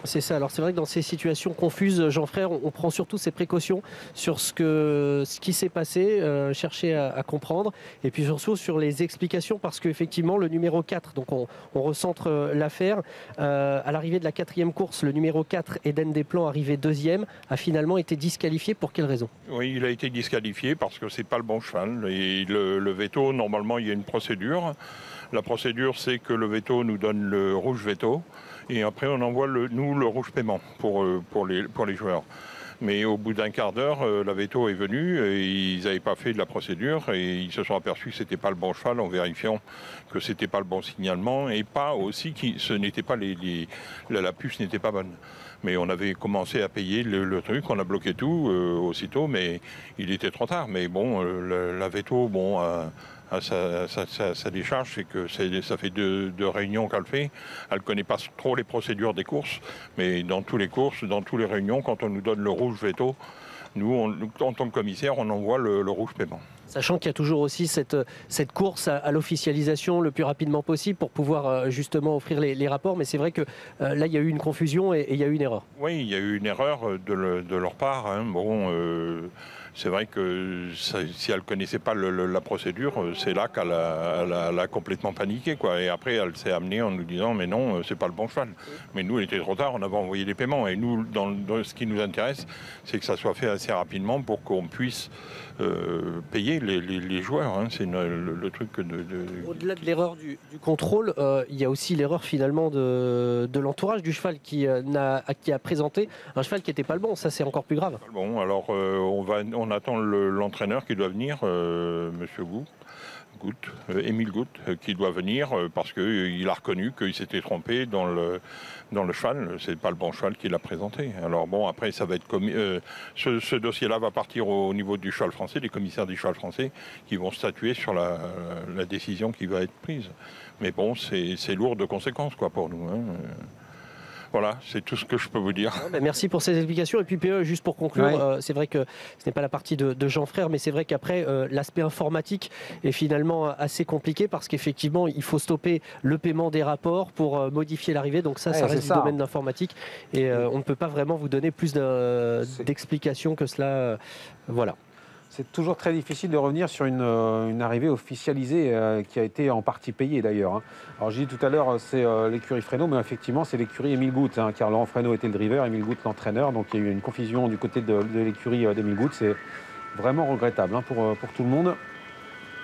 C'est ça. Alors c'est vrai que dans ces situations confuses, Jean-Frère, on prend surtout ses précautions sur ce qui s'est passé, chercher à comprendre, et puis surtout sur les explications, parce qu'effectivement le numéro 4, donc on recentre l'affaire, à l'arrivée de la quatrième course, le numéro 4, Eden Desplan, arrivé deuxième, a finalement été disqualifié. Pour quelle raison? Oui, il a été disqualifié parce que c'est pas le bon cheval. Et le veto, normalement, il y a une procédure. La procédure, c'est que le veto nous donne le rouge veto. Et après, on envoie nous le rouge paiement pour les joueurs. Mais au bout d'un quart d'heure, la veto est venue et ils n'avaient pas fait de la procédure et ils se sont aperçus que c'était pas le bon cheval en vérifiant que c'était pas le bon signalement et pas aussi que ce n'était pas la puce n'était pas bonne. Mais on avait commencé à payer le truc, on a bloqué tout aussitôt, mais il était trop tard. Mais bon, la veto, bon. Sa décharge, c'est que ça fait deux réunions qu'elle fait. Elle ne connaît pas trop les procédures des courses, mais dans toutes les courses, dans toutes les réunions, quand on nous donne le rouge veto, nous, en tant que commissaire, on envoie le rouge paiement. Sachant qu'il y a toujours aussi cette course à l'officialisation le plus rapidement possible pour pouvoir justement offrir les rapports. Mais c'est vrai que là, il y a eu une confusion et il y a eu une erreur. Oui, il y a eu une erreur de leur part. Hein. Bon, c'est vrai que si elle ne connaissait pas la procédure, c'est là qu'elle a complètement paniqué, quoi. Et après, elle s'est amenée en nous disant « mais non, c'est pas le bon cheval ». Mais nous, il était trop tard, on avait envoyé les paiements. Et nous, dans ce qui nous intéresse, c'est que ça soit fait assez rapidement pour qu'on puisse payer les joueurs. Hein. C'est le truc Au-delà de l'erreur du contrôle, il y a aussi l'erreur finalement de l'entourage du cheval qui a présenté un cheval qui n'était pas le bon. Ça, c'est encore plus grave. Bon, alors on attend l'entraîneur qui doit venir, Monsieur Émile Goutte, qui doit venir parce qu'il a reconnu qu'il s'était trompé dans le cheval. C'est pas le bon cheval qu'il a présenté. Alors bon, après, ça va être ce dossier-là va partir au niveau du cheval français, des commissaires du cheval français, qui vont statuer sur la décision qui va être prise. Mais bon, c'est lourd de conséquences, quoi, pour nous. Hein. Voilà, c'est tout ce que je peux vous dire. Merci pour ces explications. Et puis PE, juste pour conclure, ouais. C'est vrai que ce n'est pas la partie de Jean-Frère, mais c'est vrai qu'après, l'aspect informatique est finalement assez compliqué parce qu'effectivement, il faut stopper le paiement des rapports pour modifier l'arrivée. Donc ça reste du domaine d'informatique. Et on ne peut pas vraiment vous donner plus d'explications que cela. Voilà. C'est toujours très difficile de revenir sur une arrivée officialisée qui a été en partie payée d'ailleurs. Hein. Alors j'ai dit tout à l'heure, c'est l'écurie Fresno, mais effectivement c'est l'écurie Émile Goutte, hein, car Laurent Fresno était le driver, Émile Goutte l'entraîneur, donc il y a eu une confusion du côté de l'écurie d'Émile Goutte. C'est vraiment regrettable hein, pour tout le monde.